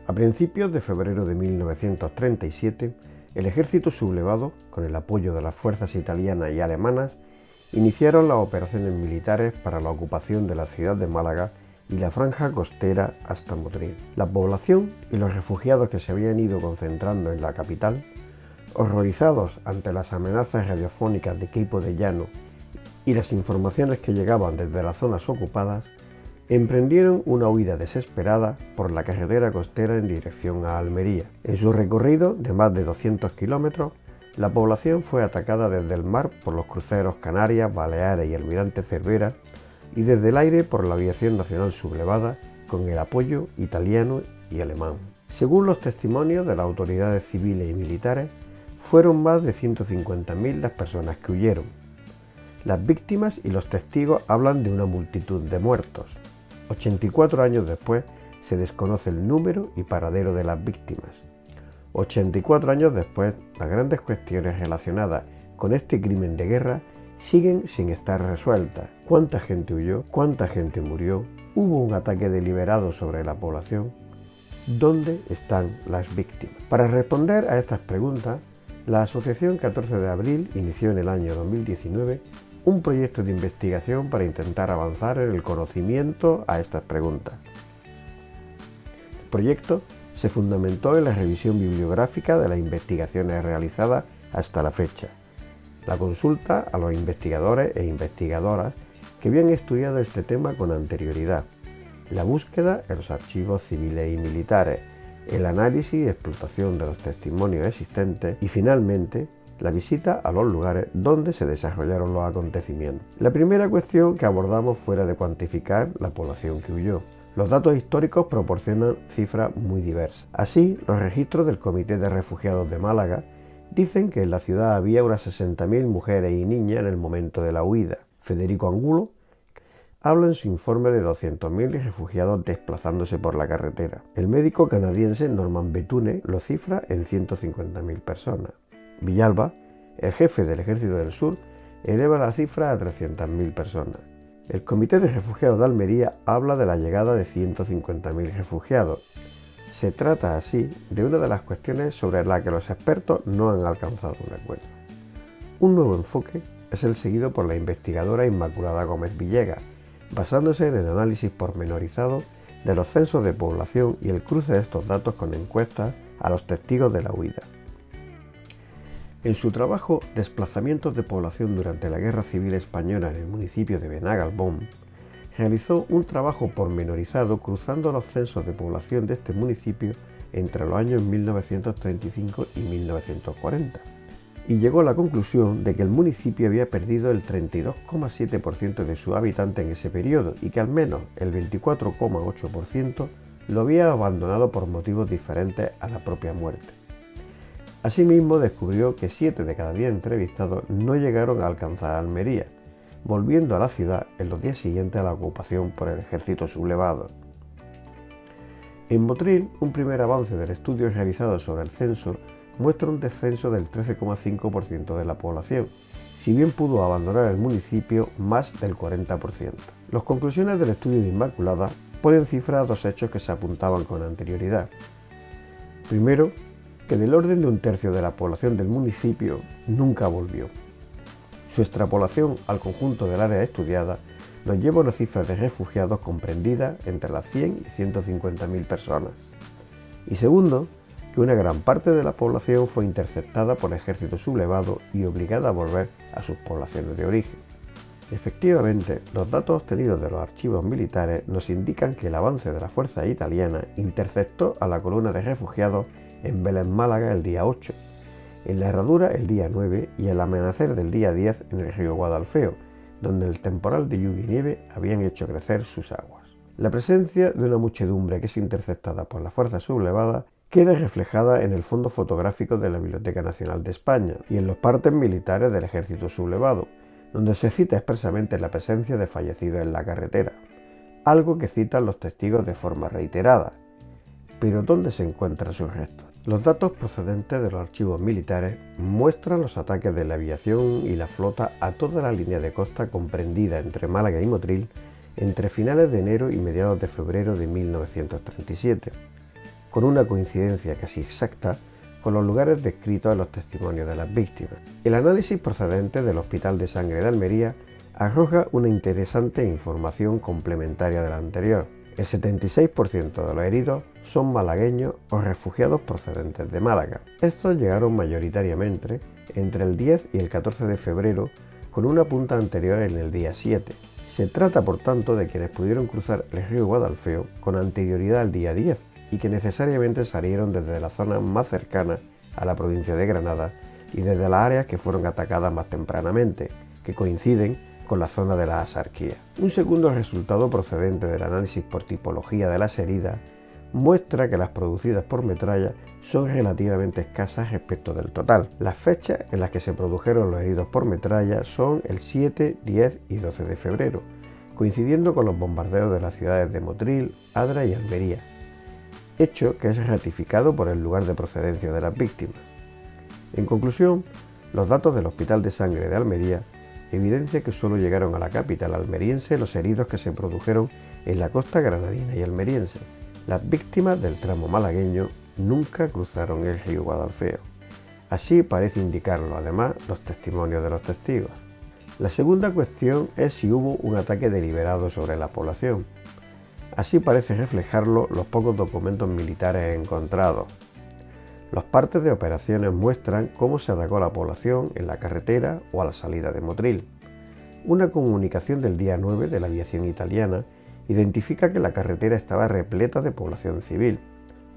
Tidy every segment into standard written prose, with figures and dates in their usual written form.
A principios de febrero de 1937, el ejército sublevado, con el apoyo de las fuerzas italianas y alemanas, iniciaron las operaciones militares para la ocupación de la ciudad de Málaga y la franja costera hasta Motril. La población y los refugiados que se habían ido concentrando en la capital, horrorizados ante las amenazas radiofónicas de Queipo de Llano y las informaciones que llegaban desde las zonas ocupadas, emprendieron una huida desesperada por la carretera costera en dirección a Almería. En su recorrido de más de 200 kilómetros, la población fue atacada desde el mar por los cruceros Canarias, Baleares y Almirante Cervera y desde el aire por la aviación nacional sublevada con el apoyo italiano y alemán. Según los testimonios de las autoridades civiles y militares, fueron más de 150.000 las personas que huyeron. Las víctimas y los testigos hablan de una multitud de muertos. 84 años después se desconoce el número y paradero de las víctimas. 84 años después, las grandes cuestiones relacionadas con este crimen de guerra siguen sin estar resueltas. ¿Cuánta gente huyó? ¿Cuánta gente murió? ¿Hubo un ataque deliberado sobre la población? ¿Dónde están las víctimas? Para responder a estas preguntas, la Asociación 14 de Abril inició en el año 2019 un proyecto de investigación para intentar avanzar en el conocimiento a estas preguntas. El proyecto se fundamentó en la revisión bibliográfica de las investigaciones realizadas hasta la fecha, la consulta a los investigadores e investigadoras que habían estudiado este tema con anterioridad, la búsqueda en los archivos civiles y militares, el análisis y explotación de los testimonios existentes y finalmente la visita a los lugares donde se desarrollaron los acontecimientos. La primera cuestión que abordamos fue la de cuantificar la población que huyó. Los datos históricos proporcionan cifras muy diversas. Así, los registros del Comité de Refugiados de Málaga dicen que en la ciudad había unas 60.000 mujeres y niñas en el momento de la huida. Federico Angulo habla en su informe de 200.000 refugiados desplazándose por la carretera. El médico canadiense Norman Bethune lo cifra en 150.000 personas. Villalba, el jefe del Ejército del Sur, eleva la cifra a 300.000 personas. El Comité de Refugiados de Almería habla de la llegada de 150.000 refugiados. Se trata así de una de las cuestiones sobre las que los expertos no han alcanzado un acuerdo. Un nuevo enfoque es el seguido por la investigadora Inmaculada Gómez Villegas, basándose en el análisis pormenorizado de los censos de población y el cruce de estos datos con encuestas a los testigos de la huida. En su trabajo Desplazamientos de población durante la Guerra Civil Española en el municipio de Benagalbón, realizó un trabajo pormenorizado cruzando los censos de población de este municipio entre los años 1935 y 1940, y llegó a la conclusión de que el municipio había perdido el 32,7% de sus habitantes en ese periodo y que al menos el 24,8% lo había abandonado por motivos diferentes a la propia muerte. Asimismo, descubrió que 7 de cada 10 entrevistados no llegaron a alcanzar Almería, volviendo a la ciudad en los días siguientes a la ocupación por el ejército sublevado. En Motril, un primer avance del estudio realizado sobre el censo muestra un descenso del 13,5% de la población, si bien pudo abandonar el municipio más del 40%. Las conclusiones del estudio de Inmaculada pueden cifrar dos hechos que se apuntaban con anterioridad. Primero, que del orden de un tercio de la población del municipio nunca volvió. Su extrapolación al conjunto del área estudiada nos lleva a una cifra de refugiados comprendida entre las 100 y 150.000 personas. Y segundo, que una gran parte de la población fue interceptada por el ejército sublevado y obligada a volver a sus poblaciones de origen. Efectivamente, los datos obtenidos de los archivos militares nos indican que el avance de la fuerza italiana interceptó a la columna de refugiados en Belén, Málaga, el día 8, en la Herradura el día 9 y al amanecer del día 10 en el río Guadalfeo, donde el temporal de lluvia y nieve habían hecho crecer sus aguas. La presencia de una muchedumbre que es interceptada por la fuerza sublevada queda reflejada en el fondo fotográfico de la Biblioteca Nacional de España y en los partes militares del ejército sublevado, donde se cita expresamente la presencia de fallecidos en la carretera, algo que citan los testigos de forma reiterada. Pero ¿dónde se encuentran sus restos? Los datos procedentes de los archivos militares muestran los ataques de la aviación y la flota a toda la línea de costa comprendida entre Málaga y Motril entre finales de enero y mediados de febrero de 1937. con una coincidencia casi exacta con los lugares descritos en los testimonios de las víctimas. El análisis procedente del Hospital de Sangre de Almería arroja una interesante información complementaria de la anterior. El 76% de los heridos son malagueños o refugiados procedentes de Málaga. Estos llegaron mayoritariamente entre el 10 y el 14 de febrero, con una punta anterior en el día 7. Se trata, por tanto, de quienes pudieron cruzar el río Guadalfeo con anterioridad al día 10 y que necesariamente salieron desde la zona más cercana a la provincia de Granada y desde las áreas que fueron atacadas más tempranamente, que coinciden con la zona de la Axarquía. Un segundo resultado procedente del análisis por tipología de las heridas muestra que las producidas por metralla son relativamente escasas respecto del total. Las fechas en las que se produjeron los heridos por metralla son el 7, 10 y 12 de febrero, coincidiendo con los bombardeos de las ciudades de Motril, Adra y Almería, hecho que es ratificado por el lugar de procedencia de las víctimas. En conclusión, los datos del Hospital de Sangre de Almería evidencian que solo llegaron a la capital almeriense los heridos que se produjeron en la costa granadina y almeriense. Las víctimas del tramo malagueño nunca cruzaron el río Guadalfeo. Así parece indicarlo, además, los testimonios de los testigos. La segunda cuestión es si hubo un ataque deliberado sobre la población. Así parece reflejarlo los pocos documentos militares encontrados. Los partes de operaciones muestran cómo se atacó a la población en la carretera o a la salida de Motril. Una comunicación del día 9 de la aviación italiana identifica que la carretera estaba repleta de población civil.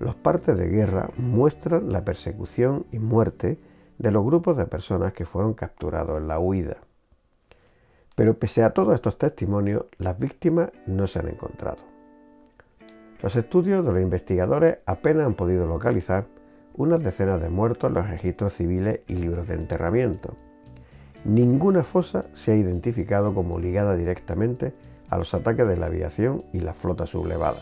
Los partes de guerra muestran la persecución y muerte de los grupos de personas que fueron capturados en la huida. Pero pese a todos estos testimonios, las víctimas no se han encontrado. Los estudios de los investigadores apenas han podido localizar unas decenas de muertos en los registros civiles y libros de enterramiento. Ninguna fosa se ha identificado como ligada directamente a los ataques de la aviación y la flota sublevada.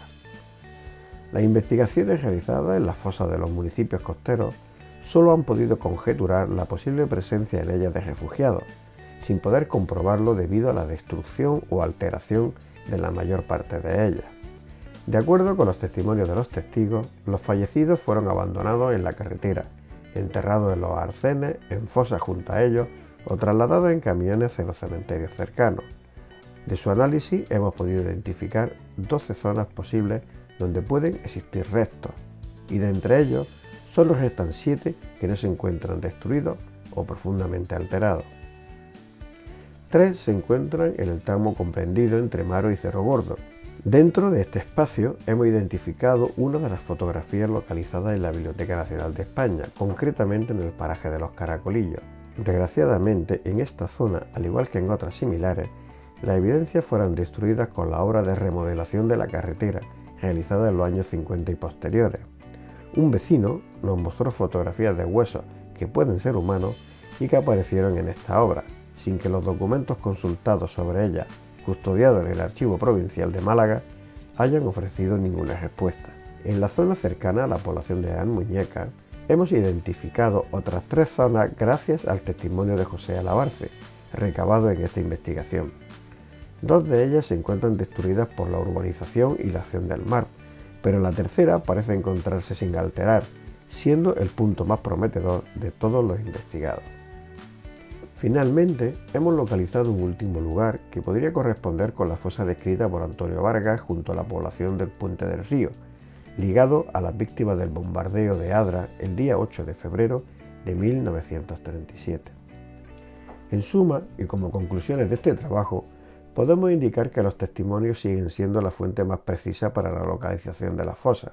Las investigaciones realizadas en las fosas de los municipios costeros solo han podido conjeturar la posible presencia en ellas de refugiados, sin poder comprobarlo debido a la destrucción o alteración de la mayor parte de ellas. De acuerdo con los testimonios de los testigos, los fallecidos fueron abandonados en la carretera, enterrados en los arcenes, en fosas junto a ellos o trasladados en camiones hacia los cementerios cercanos. De su análisis hemos podido identificar 12 zonas posibles donde pueden existir restos, y de entre ellos solo restan 7 que no se encuentran destruidos o profundamente alterados. 3 se encuentran en el tramo comprendido entre Maro y Cerro Gordo. Dentro de este espacio hemos identificado una de las fotografías localizadas en la Biblioteca Nacional de España, concretamente en el paraje de los Caracolillos. Desgraciadamente, en esta zona, al igual que en otras similares, las evidencias fueron destruidas con la obra de remodelación de la carretera, realizada en los años 50 y posteriores. Un vecino nos mostró fotografías de huesos que pueden ser humanos y que aparecieron en esta obra, sin que los documentos consultados sobre ella, custodiados en el Archivo Provincial de Málaga, hayan ofrecido ninguna respuesta. En la zona cercana a la población de Almuñécar, hemos identificado otras 3 zonas gracias al testimonio de José Alabarce, recabado en esta investigación. 2 de ellas se encuentran destruidas por la urbanización y la acción del mar, pero la tercera parece encontrarse sin alterar, siendo el punto más prometedor de todos los investigados. Finalmente, hemos localizado un último lugar que podría corresponder con la fosa descrita por Antonio Vargas junto a la población del Puente del Río, ligado a las víctimas del bombardeo de Adra el día 8 de febrero de 1937. En suma, y como conclusiones de este trabajo, podemos indicar que los testimonios siguen siendo la fuente más precisa para la localización de las fosas,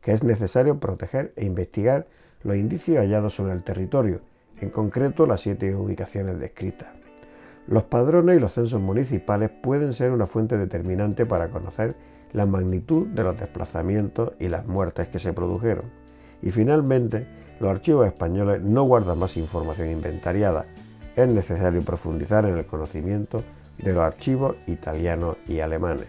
que es necesario proteger e investigar los indicios hallados sobre el territorio, en concreto las 7 ubicaciones descritas. Los padrones y los censos municipales pueden ser una fuente determinante para conocer la magnitud de los desplazamientos y las muertes que se produjeron. Y finalmente, los archivos españoles no guardan más información inventariada. Es necesario profundizar en el conocimiento de los archivos italianos y alemanes.